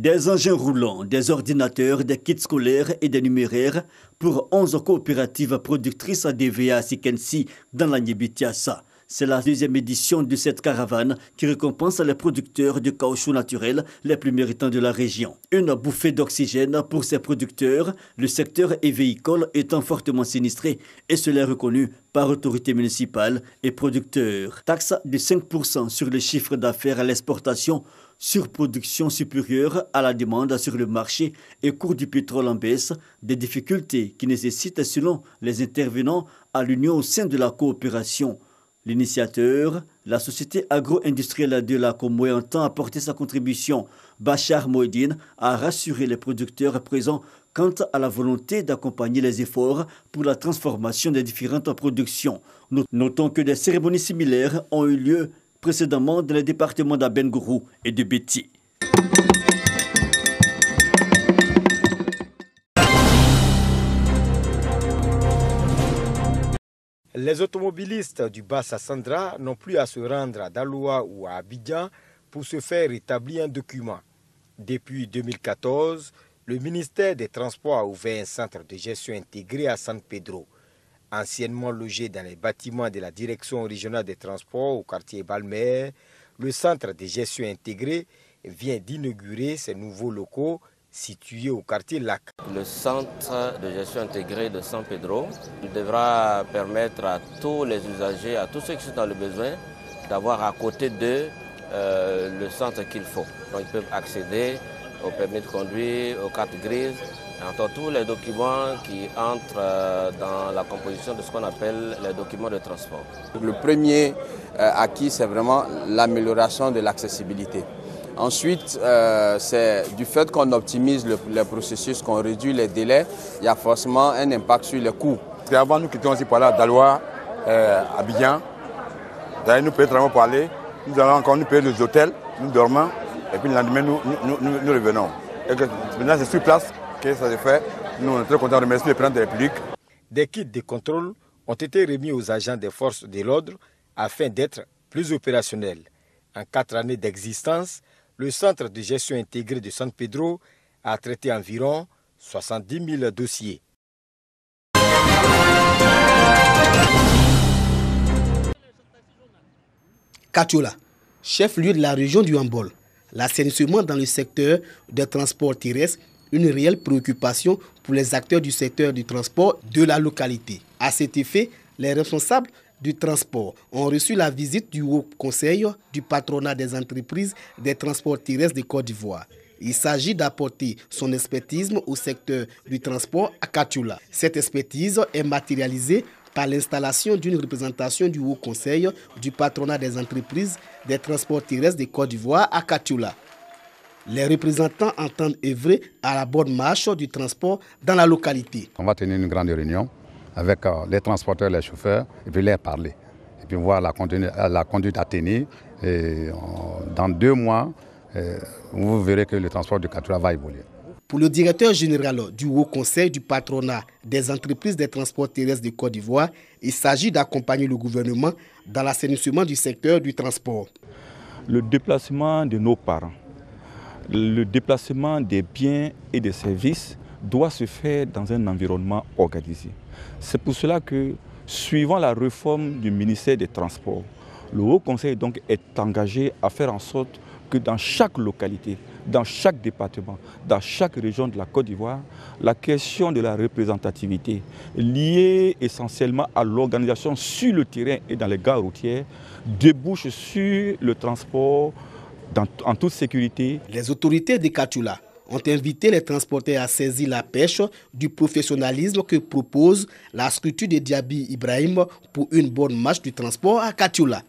Des engins roulants, des ordinateurs, des kits scolaires et des numéraires pour 11 coopératives productrices à DVA à Sikensi dans la Niébitiassa. C'est la deuxième édition de cette caravane qui récompense les producteurs de caoutchouc naturel les plus méritants de la région. Une bouffée d'oxygène pour ces producteurs, le secteur évéicole étant fortement sinistré et cela est reconnu par autorités municipales et producteurs. Taxe de 5% sur le chiffre d'affaires à l'exportation, surproduction supérieure à la demande sur le marché et cours du pétrole en baisse, des difficultés qui nécessitent selon les intervenants à l'union au sein de la coopération. L'initiateur, la société agro-industrielle de la Comoé, entend apporter sa contribution. Bachar Moedine a rassuré les producteurs présents quant à la volonté d'accompagner les efforts pour la transformation des différentes productions. Notons que des cérémonies similaires ont eu lieu précédemment dans les départements d'Abengourou et de Béti. Les automobilistes du Bas-Sassandra n'ont plus à se rendre à Daloa ou à Abidjan pour se faire établir un document. Depuis 2014, le ministère des Transports a ouvert un centre de gestion intégré à San Pedro. Anciennement logé dans les bâtiments de la Direction régionale des transports au quartier Balmer, le centre de gestion intégré vient d'inaugurer ses nouveaux locaux situé au quartier Lac. Le centre de gestion intégrée de San Pedro devra permettre à tous les usagers, à tous ceux qui sont dans le besoin, d'avoir à côté d'eux le centre qu'il faut. Donc ils peuvent accéder au permis de conduire, aux cartes grises, entre tous les documents qui entrent dans la composition de ce qu'on appelle les documents de transport. Le premier acquis, c'est vraiment l'amélioration de l'accessibilité. Ensuite, c'est du fait qu'on optimise le processus, qu'on réduit les délais, il y a forcément un impact sur les coûts. Avant, nous quittions aussi par là, Daloa, Abidjan. D'ailleurs, nous payons vraiment pour aller. Nous allons encore nous payer nos hôtels, nous dormons, et puis le lendemain, nous revenons. Et que, maintenant, c'est sur place que ça se fait. Nous sommes très contents de remercier le président de la République. Des kits de contrôle ont été remis aux agents des forces de l'ordre afin d'être plus opérationnels. En 4 années d'existence, le centre de gestion intégré de San Pedro a traité environ 70 000 dossiers. Katiola, chef-lieu de la région du Hambol. L'assainissement dans le secteur des transports terrestres, une réelle préoccupation pour les acteurs du secteur du transport de la localité. À cet effet, les responsables du transport ont reçu la visite du Haut Conseil du patronat des entreprises des transports terrestres de Côte d'Ivoire. Il s'agit d'apporter son expertise au secteur du transport à Katiola. Cette expertise est matérialisée par l'installation d'une représentation du Haut Conseil du patronat des entreprises des transports terrestres de Côte d'Ivoire à Katiola. Les représentants entendent œuvrer à la bonne marche du transport dans la localité. On va tenir une grande réunion avec les transporteurs, les chauffeurs, et puis leur parler. Et puis voir la conduite à tenir. Et dans 2 mois, vous verrez que le transport de Katiola va évoluer. Pour le directeur général du Haut Conseil du patronat des entreprises des transports terrestres de Côte d'Ivoire, il s'agit d'accompagner le gouvernement dans l'assainissement du secteur du transport. Le déplacement de nos parents, le déplacement des biens et des services doit se faire dans un environnement organisé. C'est pour cela que, suivant la réforme du ministère des Transports, le Haut Conseil donc est engagé à faire en sorte que dans chaque localité, dans chaque département, dans chaque région de la Côte d'Ivoire, la question de la représentativité liée essentiellement à l'organisation sur le terrain et dans les gares routières débouche sur le transport en toute sécurité. Les autorités de Katiola ont invité les transporteurs à saisir la pêche du professionnalisme que propose la structure de Diaby Ibrahim pour une bonne marche du transport à Katiola.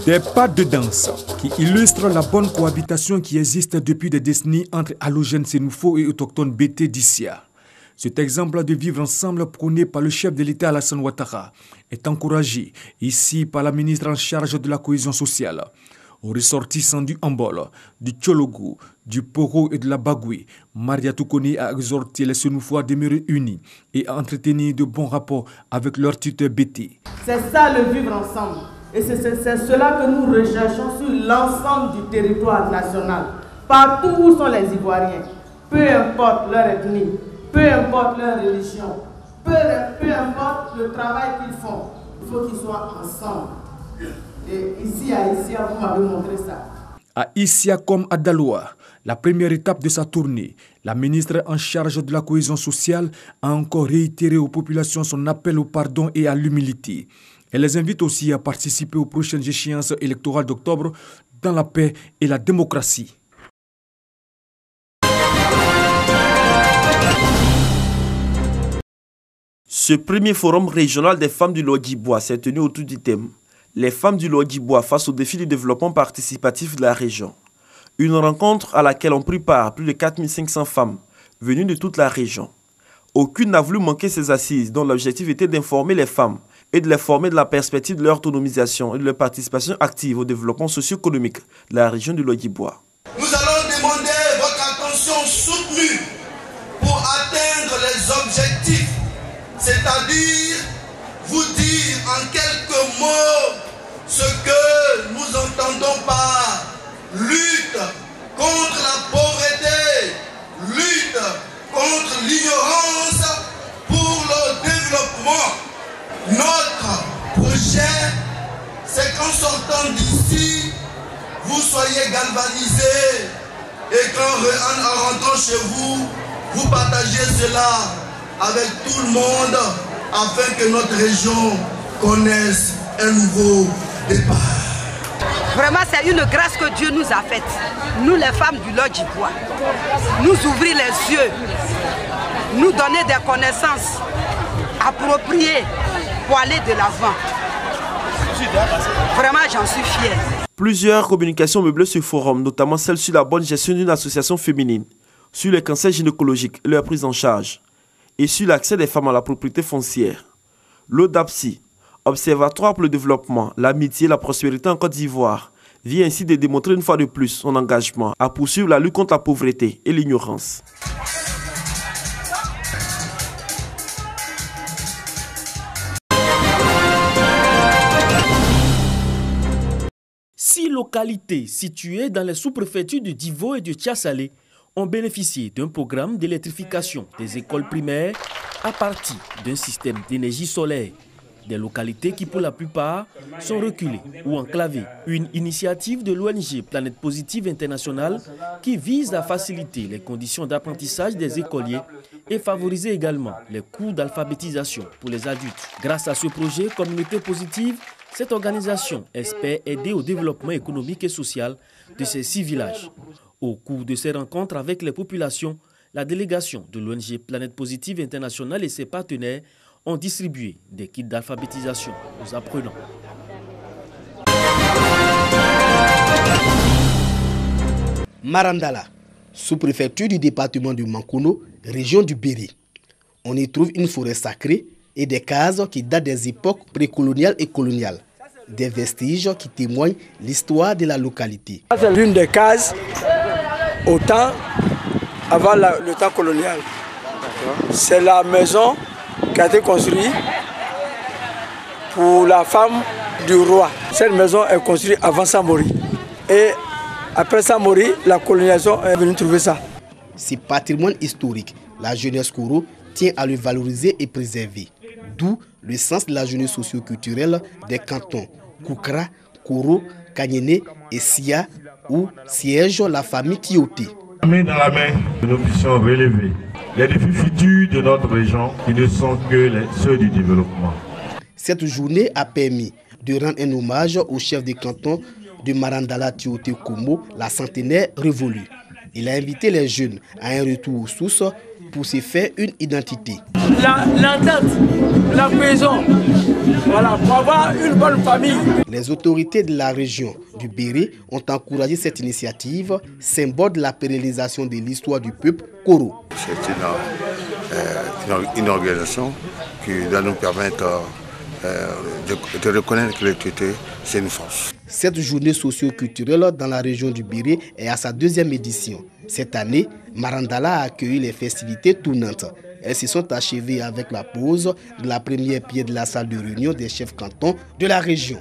Des pas de danse qui illustrent la bonne cohabitation qui existe depuis des décennies entre allogènes sénoufos et autochtones BT d'Issia. Cet exemple de vivre ensemble prôné par le chef de l'État Alassane Ouattara est encouragé ici par la ministre en charge de la cohésion sociale. aux ressortissants du Ambol, du Tchologo, du Poro et de la Bagoué. Mariatou Kone a exhorté les Sénoufos à demeurer unis et à entretenir de bons rapports avec leur tuteur BT. C'est ça le vivre ensemble. Et c'est cela que nous recherchons sur l'ensemble du territoire national. Partout où sont les Ivoiriens, peu importe leur ethnie, peu importe leur religion, peu importe le travail qu'ils font, il faut qu'ils soient ensemble. Et ici à Issia, vous m'avez montré ça. À Issia comme à Daloa, la première étape de sa tournée, la ministre en charge de la cohésion sociale a encore réitéré aux populations son appel au pardon et à l'humilité. Elle les invite aussi à participer aux prochaines échéances électorales d'octobre dans la paix et la démocratie. Ce premier forum régional des femmes du Lodjibois s'est tenu autour du thème « Les femmes du Lodjibois face aux défis du développement participatif de la région ». Une rencontre à laquelle ont pris part plus de 4500 femmes venues de toute la région. Aucune n'a voulu manquer ces assises dont l'objectif était d'informer les femmes et de les former de la perspective de leur autonomisation et de leur participation active au développement socio-économique de la région du Lodjibois. Nous allons demander votre attention soutenue pour atteindre les objectifs, c'est-à-dire vous dire en quelques mots ce que nous entendons par lutte contre la pauvreté, lutte contre l'ignorance pour le développement. Notre projet, c'est qu'en sortant d'ici, vous soyez galvanisés et qu'en rentrant chez vous, vous partagez cela avec tout le monde afin que notre région connaisse un nouveau départ. Vraiment, c'est une grâce que Dieu nous a faite. Nous, les femmes du Lodjibois, nous ouvrir les yeux, nous donner des connaissances appropriées pour aller de l'avant. Vraiment, j'en suis fière. Plusieurs communications meublées ce forum, notamment celle sur la bonne gestion d'une association féminine, sur les cancers gynécologiques et leur prise en charge, et sur l'accès des femmes à la propriété foncière. L'ODAPSI, Observatoire pour le développement, l'amitié et la prospérité en Côte d'Ivoire, vient ainsi de démontrer une fois de plus son engagement à poursuivre la lutte contre la pauvreté et l'ignorance. Six localités situées dans les sous-préfectures de Divo et de Tchassalé ont bénéficié d'un programme d'électrification des écoles primaires à partir d'un système d'énergie solaire. Des localités qui pour la plupart sont reculées ou enclavées. Une initiative de l'ONG Planète Positive International qui vise à faciliter les conditions d'apprentissage des écoliers et favoriser également les cours d'alphabétisation pour les adultes. Grâce à ce projet Communauté Positive, cette organisation espère aider au développement économique et social de ces 6 villages. Au cours de ces rencontres avec les populations, la délégation de l'ONG Planète Positive International et ses partenaires ont distribué des kits d'alphabétisation aux apprenants. Marandala, sous-préfecture du département du Mankono, région du Béri. On y trouve une forêt sacrée et des cases qui datent des époques précoloniales et coloniales. Des vestiges qui témoignent l'histoire de la localité. C'est l'une des cases au temps, avant le temps colonial. C'est la maison qui a été construite pour la femme du roi. Cette maison est construite avant Samori. Et après Samori, la colonisation est venue trouver ça. Ce patrimoine historique, la jeunesse Koro tient à le valoriser et préserver. D'où le sens de la jeunesse socio-culturelle des cantons Koukra, Koro, Kanyene et Sia, où siège la famille Kioté. Main dans la main, nous puissions relever les défis futurs de notre région qui ne sont que ceux du développement. Cette journée a permis de rendre un hommage au chef de canton de Marandala Tioté Komo, la centenaire révolue. Il a invité les jeunes à un retour aux sources pour se faire une identité. L'entente, la maison, voilà, pour avoir une bonne famille. Les autorités de la région du Béri ont encouragé cette initiative, symbole de la pérennisation de l'histoire du peuple Koro. C'est une organisation qui doit nous permettre de reconnaître que l'autorité, c'est une force. Cette journée socio-culturelle dans la région du Biré est à sa 2e édition. Cette année, Marandala a accueilli les festivités tournantes. Elles se sont achevées avec la pose de la première pierre de la salle de réunion des chefs cantons de la région.